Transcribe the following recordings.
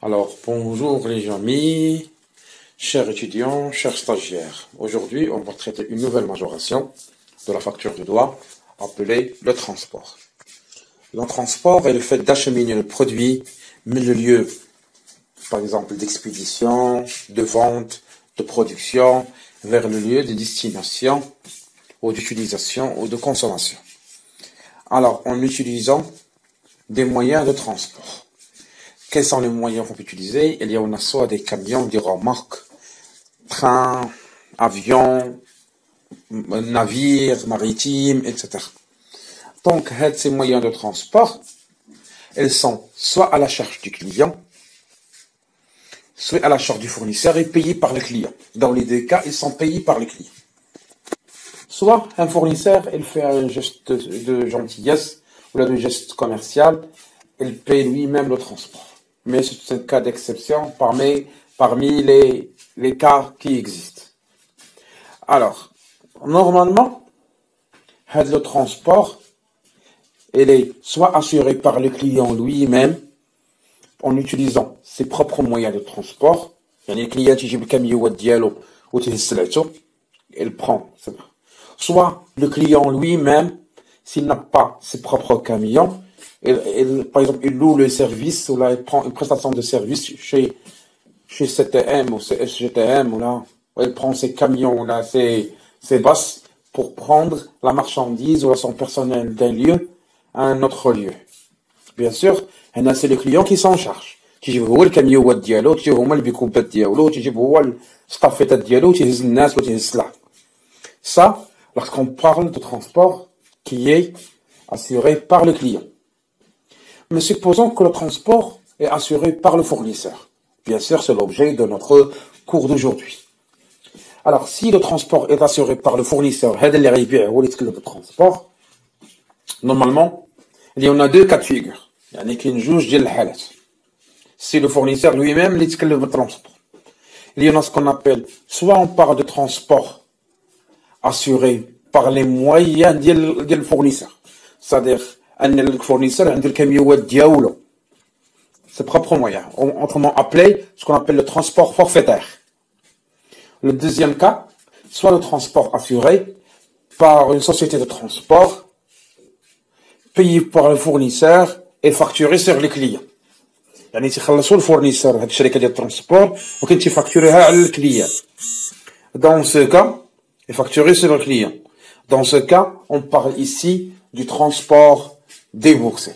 Alors, bonjour les amis, chers étudiants, chers stagiaires. Aujourd'hui, on va traiter une nouvelle majoration de la facture de droit appelée le transport. Le transport est le fait d'acheminer le produit, mais le lieu, par exemple, d'expédition, de vente, de production, vers le lieu de destination ou d'utilisation ou de consommation. Alors, en utilisant des moyens de transport. Quels sont les moyens qu'on peut utiliser? Il y a soit des camions, des remorques, trains, avions, navires maritimes, etc. Donc, ces moyens de transport, ils sont soit à la charge du client, soit à la charge du fournisseur et payés par le client. Dans les deux cas, ils sont payés par le client. Soit un fournisseur, il fait un geste de gentillesse ou un geste commercial, il paye lui-même le transport. Mais c'est un cas d'exception parmi les cas qui existent. Alors, normalement, le transport, il est soit assuré par le client lui-même, en utilisant ses propres moyens de transport. Le client qui le camion il prend. Soit le client lui-même, s'il n'a pas ses propres camions, par exemple, il loue le service, ou là, il prend une prestation de service chez CTM ou SGTM, ou là, il prend ses camions, là, ses bus, pour prendre la marchandise ou son personnel d'un lieu à un autre lieu. Bien sûr, c'est le client qui s'en charge. تيجيب هو الكاميوات ديالو تيجيب هما البيكوبات ديالو تيجيب هو الستافيتات ديالو تيهز الناس وتيهز السلع. Ça, lorsqu'on parle de transport qui est assuré par le client. Mais supposons que le transport est assuré par le fournisseur. Bien sûr, c'est l'objet de notre cours d'aujourd'hui. Alors, si le transport est assuré par le fournisseur, le transport, normalement, il y en a deux cas de figure. Il y en a qui juge de la si le fournisseur lui-même le transport. Il y en a ce qu'on appelle, soit on parle de transport assuré par les moyens du fournisseur. C'est-à-dire, le fournisseur a le camion diaoulo. Ses propres moyens. Autrement appelé, ce qu'on appelle le transport forfaitaire. Le deuxième cas, soit le transport assuré par une société de transport, payé par le fournisseur et facturé sur le client. يعني تيخلصوا الفورنيسور هاد الشركه ديال الترونسبور وكاين تيفاكتوريها على الكليان. Dans ce cas, est facturé sur le client. Dans ce cas, on parle ici du transport déboursé.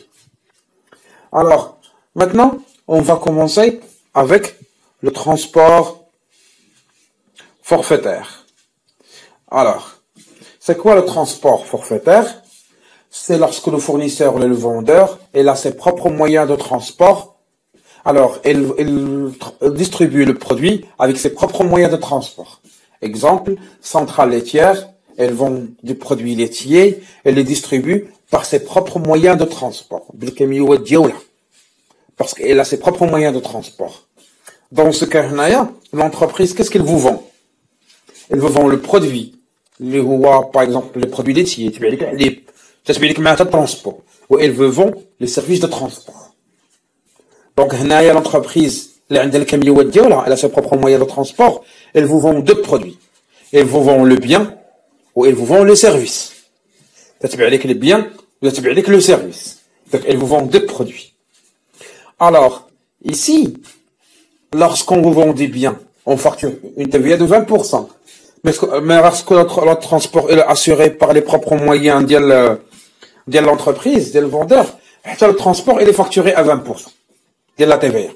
Alors, maintenant, on va commencer avec le transport forfaitaire. Alors, c'est quoi le transport forfaitaire? C'est lorsque le fournisseur ou le vendeur, il a ses propres moyens de transport. Alors, il distribue le produit avec ses propres moyens de transport. Exemple, centrale laitière, elles vend du produit laitier, elle les distribue par ses propres moyens de transport. Parce qu'elle a ses propres moyens de transport. Dans ce cas-là, l'entreprise, qu'est-ce qu'elle vous vend? Elle vous vend le produit. Par exemple, le produit laitier, transport. Ou elle vous vend les services de transport. Donc, l'entreprise, elle a ses propres moyens de transport, elle vous vend deux produits. Elle vous vend le bien ou elle vous vend le service. avec le bien ou avec le service. Donc, elle vous vend deux produits. Alors, ici, lorsqu'on vous vend des biens, on facture une TVA de 20%. Mais lorsque le transport est assuré par les propres moyens de l'entreprise, de le vendeur, le transport est facturé à 20%. De la TVA.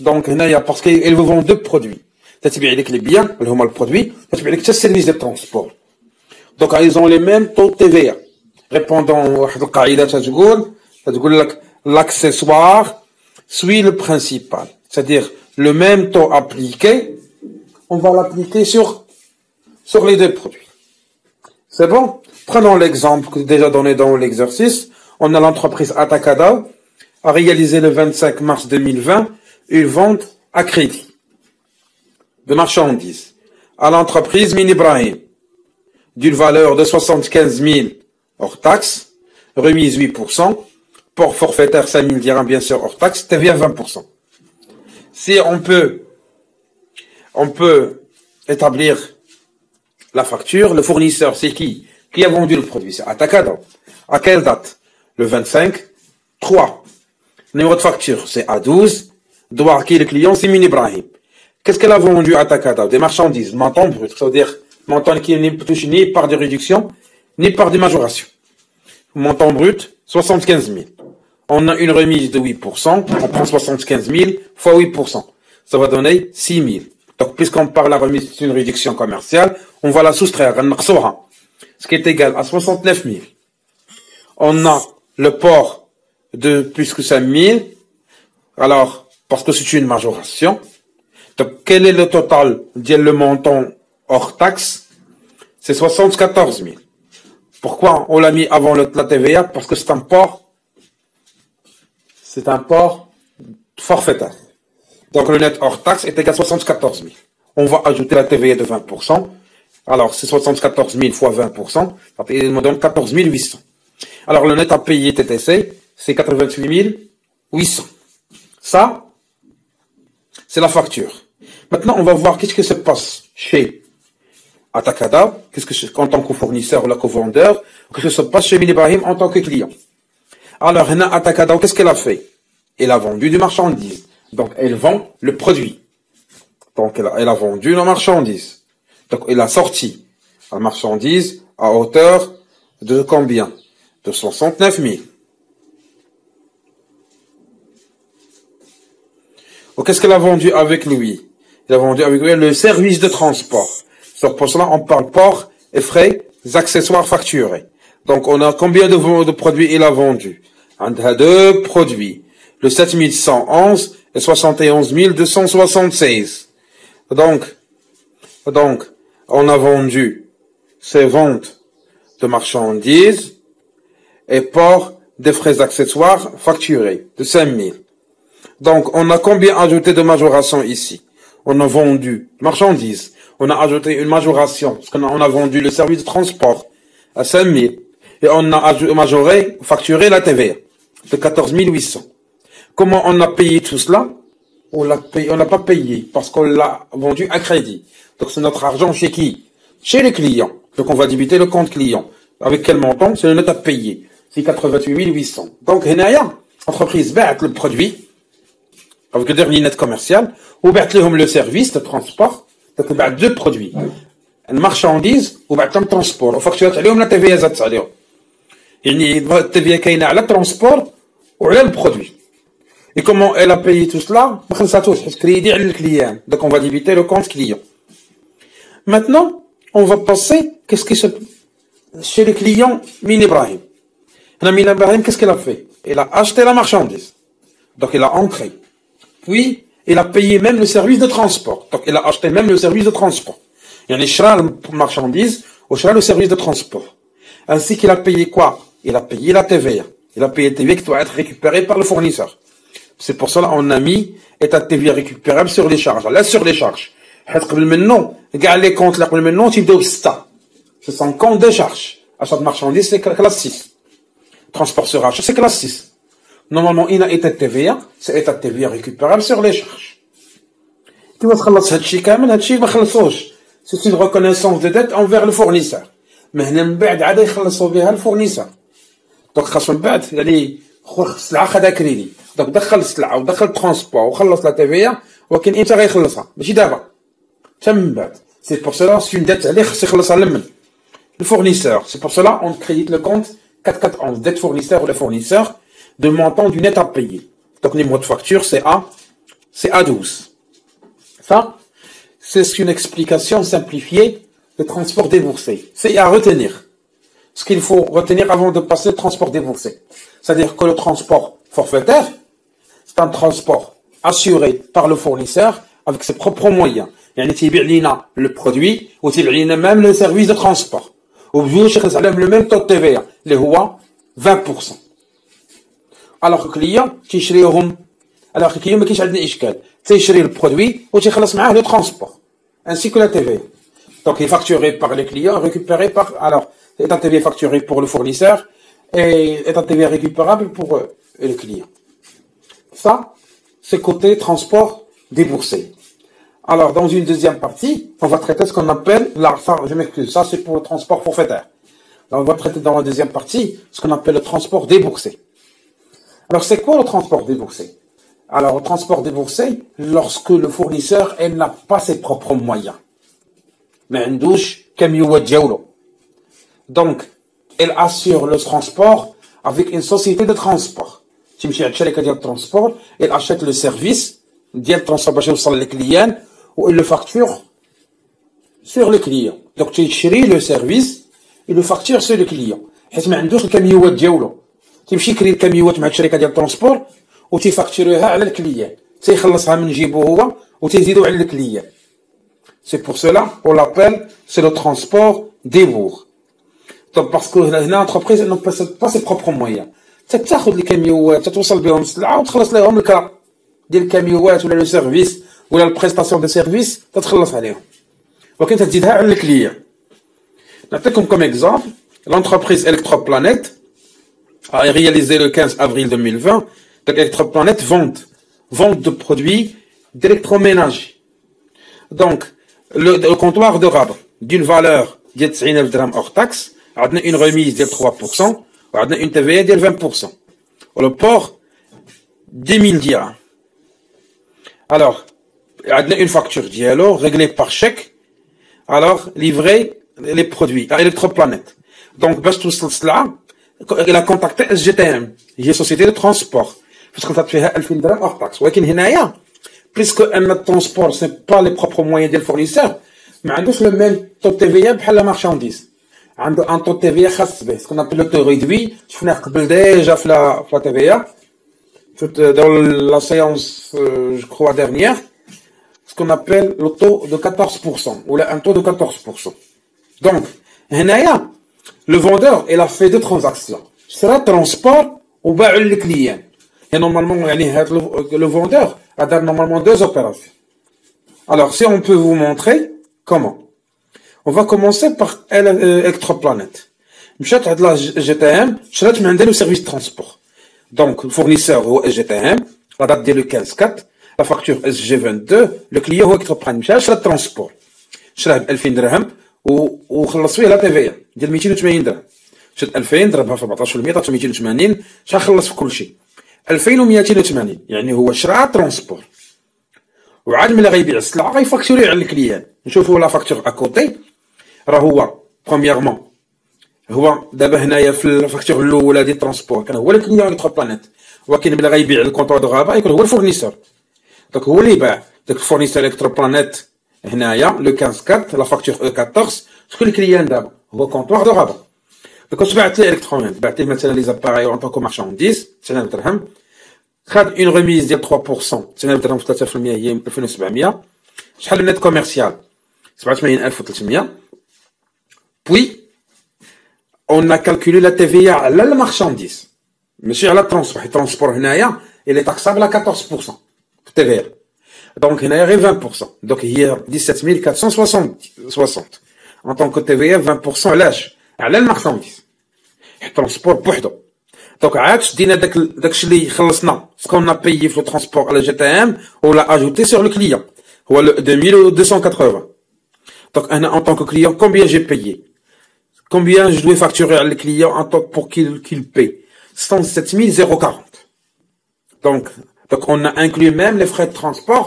Donc, parce qu'elle vous vend deux produits. avec les biens, le produit, avec le service de transport. Donc, ils ont les mêmes taux de TVA. Répondant à l'accessoire suit le principal. C'est-à-dire, le même taux appliqué, on va l'appliquer sur les deux produits. C'est bon? Prenons l'exemple déjà donné dans l'exercice. On a l'entreprise Atacadao a réalisé le 25 mars 2020 une vente à crédit de marchandises à l'entreprise Min Ibrahim d'une valeur de 75 000 hors taxe, remise 8%, port forfaitaire 5 000 dirhams bien sûr hors taxe, TVA 20%. Si on peut établir la facture, le fournisseur, c'est qui? Qui a vendu le produit? C'est Atacadao. À quelle date? Le 25/3. Numéro de facture, c'est A12. Doigt qui le client, c'est Min Ibrahim. Qu'est-ce qu'elle a vendu à Atacadao? Des marchandises, montant brut. Ça veut dire, montant qui n'est touché ni par des réductions, ni par des majorations. Montant brut, 75 000. On a une remise de 8%, on prend 75 000 fois 8%. Ça va donner 6 000. Donc, puisqu'on parle de la remise d'une réduction commerciale, on va la soustraire, ce qui est égal à 69 000. On a le port de plus que 5 000. Alors, parce que c'est une majoration. Donc, quel est le total? Le montant hors taxe? C'est 74 000. Pourquoi on l'a mis avant la TVA? Parce que c'est un port forfaitaire. Donc, le net hors taxe est égal à 74 000. On va ajouter la TVA de 20%. Alors, c'est 74 000 fois 20%. Il me donne 14 800. Alors, le net à payer TTC, c'est 88 800. Ça, c'est la facture. Maintenant, on va voir qu'est-ce que se passe chez Atacadao, en tant que fournisseur ou la co-vendeur, qu'est-ce que se passe chez Min Ibrahim en tant que client. Alors, Atacadao, qu'est-ce qu'elle a fait? Elle a vendu du marchandise. Donc, elle vend le produit. Donc, elle a vendu la marchandise. Donc, elle a sorti la marchandise à hauteur de combien? De 69 000. Donc, qu'est-ce qu'elle a vendu avec lui? Elle a vendu avec lui le service de transport. Donc, pour cela, on parle port et frais, accessoires facturés. Donc, on a combien de produits il a vendu? On a 2 produits. Le 7111 et 71 276. Donc, on a vendu ces ventes de marchandises et port des frais accessoires facturés de 5 000. Donc, on a combien ajouté de majoration ici? On a vendu marchandises. On a ajouté une majoration, parce qu'on a vendu le service de transport à 5 000. Et on a facturé la TVA de 14 800. Comment on a payé tout cela? On n'a pas payé, parce qu'on l'a vendu à crédit. Donc, c'est notre argent chez qui? Chez les clients. Donc, on va débiter le compte client. Avec quel montant? C'est le net à payer. C'est 88 800. Donc, l'entreprise bat le produit, avec le dernier net commercial, ou bat le service de transport, donc il bat 2 produits. Une marchandise, ou bat le transport. On facture la TVA zat عليهم. يعني التVA كاينه على transport ou على le produit. Et comment elle a payé tout cela? Donc on va débiter le compte client. Maintenant, on va passer, qu'est-ce qui se passe chez le client Min Ibrahim. Min Ibrahim, qu'est-ce qu'elle a fait? Elle a acheté la marchandise. Donc elle a entré. Puis, elle a payé même le service de transport. Donc elle a acheté même le service de transport. Il y a les marchandises ou le service de transport. Ainsi qu'il a payé quoi? Il a payé la TVA. Il a payé la TVA qui doit être récupérée par le fournisseur. C'est pour cela qu'on a mis état de TVA récupérable sur les charges. Là, sur les charges. Les comptes, c'est son compte de charge. Achat de marchandises, c'est classe 6. Transport sur achat, c'est classe 6. Normalement, il y a état de TVA, c'est état de TVA récupérable sur les charges. C'est une reconnaissance de dette envers le fournisseur. Mais il y a le fournisseur. Donc, السلعه خدها كريدي دونك دخل السلعه ودخل الترونسبور وخلص لا تي في ا ولكن امتى غيخلصها ماشي دابا حتى من بعد سي بور سولا سي اون ديت عليه خصو يخلصها لمن الفورنيسور سي بور سولا اون كريديت لو كونت 4411 dette fournisseur ou le fournisseur de montant du net à payer. Donc numéro de facture c'est A12. Ça c'est une explication simplifiée de transport déboursé. C'est à retenir. Ce qu'il faut retenir avant de passer le transport déboursé. C'est-à-dire que le transport forfaitaire, c'est un transport assuré par le fournisseur avec ses propres moyens. Il y a le produit, ou il y a même le service de transport. Ou il y a le même taux de TVA, le 20%. Alors que le client, alors que le client, il y a le produit, ou il y le transport, ainsi que la TVA. Donc, il est facturé par les clients, récupéré par, alors, état TVA facturé pour le fournisseur, et état TVA récupérable pour le client. Ça, c'est côté transport déboursé. Alors, dans une deuxième partie, on va traiter ce qu'on appelle, là, ça, je m'excuse, ça c'est pour le transport forfaitaire. Là, on va traiter dans la deuxième partie ce qu'on appelle le transport déboursé. Alors, c'est quoi le transport déboursé? Alors, le transport déboursé, lorsque le fournisseur, elle n'a pas ses propres moyens. Mais une douche, donc, elle assure le transport avec une société de transport. تمشي عند شركة ديال الترونسبور, elle achète le service ديال الترونسبور باش يوصل للكليان و elle le facture sur le client. Donc تيشري le service et le facture sur le client. حيت ما عندوش الكاميوات ديالو. تيمشي يكري الكاميوات مع الشركة ديال الترونسبور و تيفاكتوريها على الكليان. تيخلصها من جيبو هو و تيزيدو على الكليان. C'est pour cela qu'on l'appelle, c'est le transport débours. Donc parce que l'entreprise ne possède pas ses propres moyens. تاخذ الكاميوات توصل بهم السلعه وتخلص لهم الكرا ديال الكاميوات ولا لو سيرفيس ولا البريستاسيون دو سيرفيس تتخلص عليهم ولكن تزيدها على الكليان. نعطيكم كوم اكزامبل l'entreprise Electroplanet a réalisé le 15 avril 2020. Donc Electroplanet vente de produits d'électroménager. Donc le comptoir de Rabat d'une valeur ديال 90,000 درهم hors taxe عندنا une remise ديال 3%. On a une TVA de 20%. Le port, 10 000 dirhams. Alors, on a une facture dialogue réglée par chèque. Alors, livrer les produits à Electroplanet. Donc, bash tout cela, il a contacté SGTM, une société de transport. Parce que ça fait 1000 dirhams hors taxe. Mais puisque le transport, ce n'est pas les propres moyens des fournisseurs, mais on a le même taux de TVA pour la marchandise. عنده ان طو تي في خاص به سكون ابل لو تو ريدوي شفناه قبل ديجا في لا تي في شفت dans la séance je crois dernière ce qu'on appelle le taux de 14% ou un taux de 14%. Donc هنايا le vendeur il a fait deux transactions شرا transport وباعوا للكليان. Et normalement يعني هذا le vendeur a دار normalement deux opérations. Alors si on peut vous montrer comment. On va commencer par Electroplanet. مشات عند لا GTM شرات من عندها le service transport. Donc le fournisseur هو GTM, la date ديال le 15/4, la facture SG22, le client هو Electroplanet. مشى شرا transport. شراه ب 2000 درهم وخلص فيه لا تي في ديال 280 درهم. شد 2000 ضربها في 14% عطاتو 280 شحال خلص في كل شيء 2280. يعني هو شرا ترونسبور وعاد ملي غيبيع السلعه غيفاكتوري على الكليان. نشوفوا لا فاكتور اكوتي راه هو برومييرمون هو دابا هنايا في الفاكتور الاولى ديال الترونسبور كان هو الكليون Electroplanet ولكن ملي غيبيع الكونطور دو غابا يكون هو الفورنيسور. دونك هو اللي باع داك الفورنيسور Electroplanet هنايا لو 15/4 لا فاكتور او 14 شكون الكليان دابا هو كونطور دو غابا. دونك واش بعت ليه Electroplanet بعت ليه مثلا لي زاباراي اون طونكو مارشانديز 9000 درهم خد اون ريميز ديال 3% 9000 درهم في 3% هي 2700 شحال النت كوميرسيال 87300. Puis, on a calculé la TVA à la marchandise. Mais à la transport. Le transport, il est taxable à 14%. TVA. Donc, il y a 20%. Donc, il y a 17 460. En tant que TVA, 20% lâche. À la marchandise. Le transport, بوحدو. Donc, عادش دينا داكشي اللي خلصنا. Ce qu'on a payé pour le transport à la GTM, on l'a ajouté sur le client. هو 2280. Donc, en tant que client, combien j'ai payé? Combien je dois facturer à le client en tant pour qu'il paye? 107 040. Donc, on a inclus même les frais de transport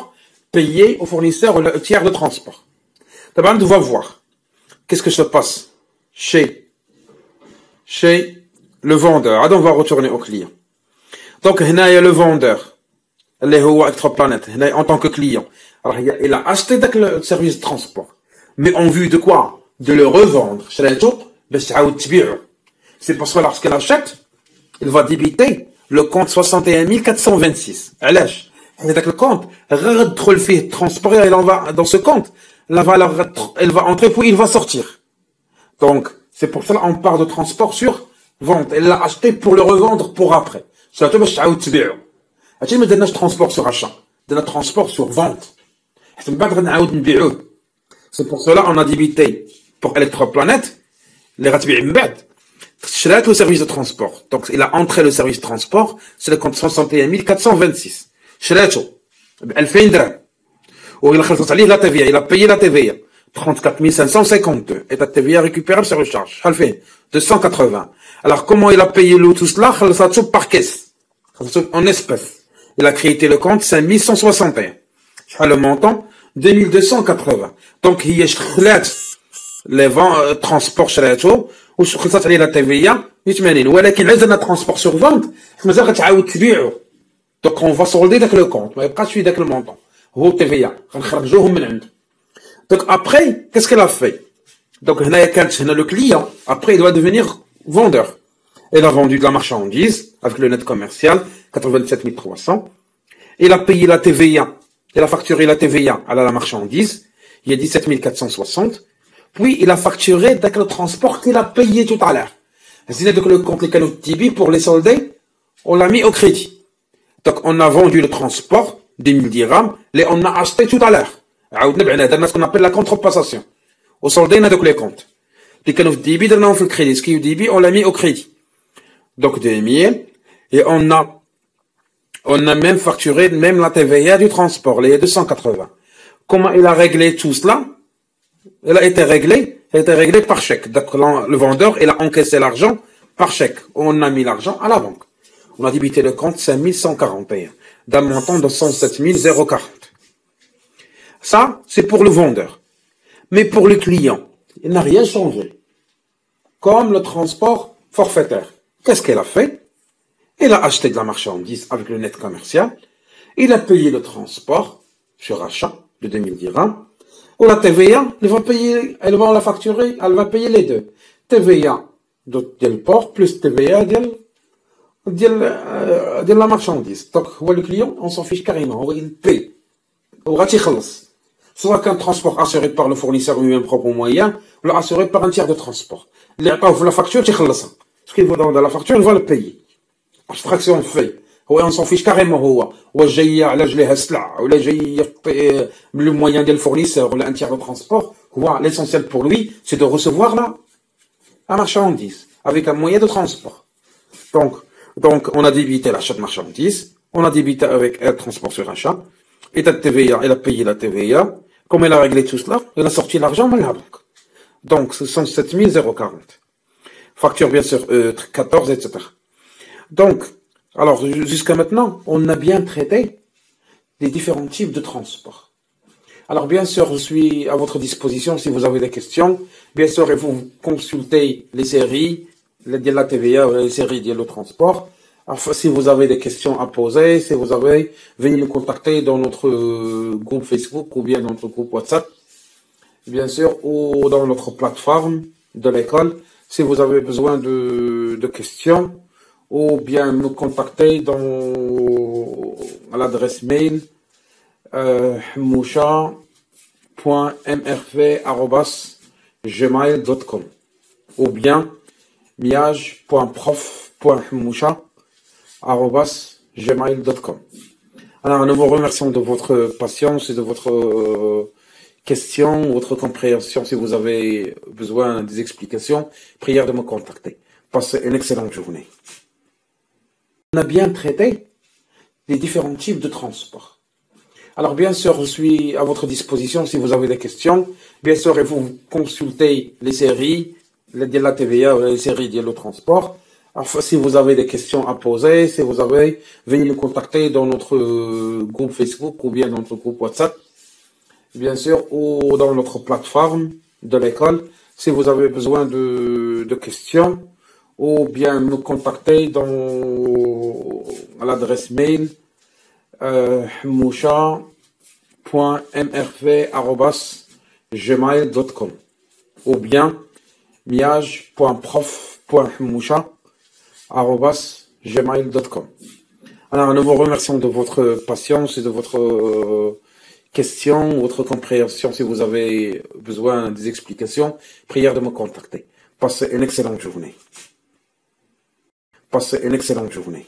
payés au fournisseur ou le tiers de transport. D'abord, on va voir. Qu'est-ce que se passe chez le vendeur? Alors, on va retourner au client. Donc, il y a le vendeur. Electroplanet. En tant que client. Alors, il a acheté le service de transport. Mais en vue de quoi? De le revendre. C'est pour ça que lorsqu'il achète, il va débiter le compte 61 426. علاش؟ حيت le compte غتدخل فيه transport et on va dans ce compte la valeur elle va entrer puis il va sortir. Donc c'est pour cela on parle de transport sur vente. Elle l'a acheté pour le revendre pour après. surtout باش تعاود تبيعو. هادشي ما درناش transport sur achat. درنا transport sur vente. حيت من بعد غنعاود نبيعوه. C'est pour cela on a débité pour Electroplanet les غتبيع من بعد شرات le service de transport. Donc il a entré le service de transport c'est le compte 61 426 شراتو ب 2000 درهم وإلا خلصت عليه لا TVA, il a payé la TVA. 34 552. Et la TVA récupérable sur recharge. شحال فيه 280. Alors comment il a payé tout cela? خلصته par caisse. خلصته en espèces. Il a créé le compte 5161. شحال le montant 2280. Donc هي شخلات les ventes transport شراتو وخلصت عليه لا TVA 80. ولكن عندنا transport sur vente مازال غتعاود تبيعو. Donc on va solder داك le compte. ما يبقاش في داك le montant. هو TVA. غنخرجوهم من عنده. Donc après, qu'est-ce qu'elle a fait? Donc le client, après il doit devenir vendeur. Elle a vendu de la marchandise avec le net commercial, 87 300. Il a payé la TVA, il a facturé la TVA à la marchandise, il y a 17 460. Puis il a facturé le transport qu'il a payé tout à l'heure. C'est donc le compte les canaux de Tibi pour les solder, on l'a mis au crédit. Donc on a vendu le transport, 10 000 dirhams, et on a acheté tout à l'heure. Ce qu'on appelle la contrepassation. Au soldé, donc les comptes. Les canaux de débit, on fait le crédit. Ce qui est débit, on l'a mis au crédit. Donc 2000. Et on a même facturé même la TVA du transport, les 280. Comment il a réglé tout cela? Elle a été réglée par chèque. Donc le vendeur, il a encaissé l'argent par chèque. On a mis l'argent à la banque. On a débité le compte 5141 d'un montant de 107 040. Ça, c'est pour le vendeur. Mais pour le client, il n'a rien changé. Comme le transport forfaitaire. Qu'est-ce qu'elle a fait? Il a acheté de la marchandise avec le net commercial. Il a payé le transport sur achat de 2000 dirhams. Ou la TVA, elle va la facturer, elle va payer les deux. TVA de port plus TVA de la marchandise. Donc, le client, on s'en fiche carrément. Il paye. Soit qu'un transport assuré par le fournisseur lui-même propre moyen, ou assuré par un tiers de transport. La facture, ce qu'il vaut dans la facture, il va le payer. Abstraction fait. On s'en fiche carrément. Le moyen de le fournisseur, ou un tiers de transport, l'essentiel pour lui, c'est de recevoir la marchandise, avec un moyen de transport. Donc, on a débité l'achat de marchandises, on a débité avec un transport sur achat, et la TVA, elle a payé la TVA. Comme elle a réglé tout cela, elle a sorti l'argent de la banque. Donc, ce sont 7 040. Facture, bien sûr, 14, etc. Donc, alors, jusqu'à maintenant, on a bien traité les différents types de transport. Alors, bien sûr, je suis à votre disposition si vous avez des questions. Bien sûr, il faut consulter les séries, de la TVA, les séries de le transport. Enfin, si vous avez des questions à poser, veuillez nous contacter dans notre groupe Facebook ou bien dans notre groupe WhatsApp, bien sûr, ou dans notre plateforme de l'école. Si vous avez besoin de questions, ou bien nous contacter à l'adresse mail moucha.mrv@gmail.com ou bien miage.prof.moucha@gmail.com. Alors, nous vous remercions de votre patience et de votre question, votre compréhension. Si vous avez besoin des explications, prière de me contacter. Passez une excellente journée. On a bien traité les différents types de transport. Alors, bien sûr, je suis à votre disposition si vous avez des questions. Bien sûr, il faut consulter les séries, de la TVA, les séries de le transport. Enfin, si vous avez des questions à poser, veuillez nous contacter dans notre groupe Facebook ou bien dans notre groupe WhatsApp, bien sûr, ou dans notre plateforme de l'école. Si vous avez besoin de questions, ou bien nous contacter à l'adresse mail moucha.mrv@gmail.com ou bien miage.prof.moucha@gmail.com. Alors, nous vous remercions de votre patience et de votre question, votre compréhension. Si vous avez besoin des explications, prière de me contacter. Passez une excellente journée. Passez une excellente journée.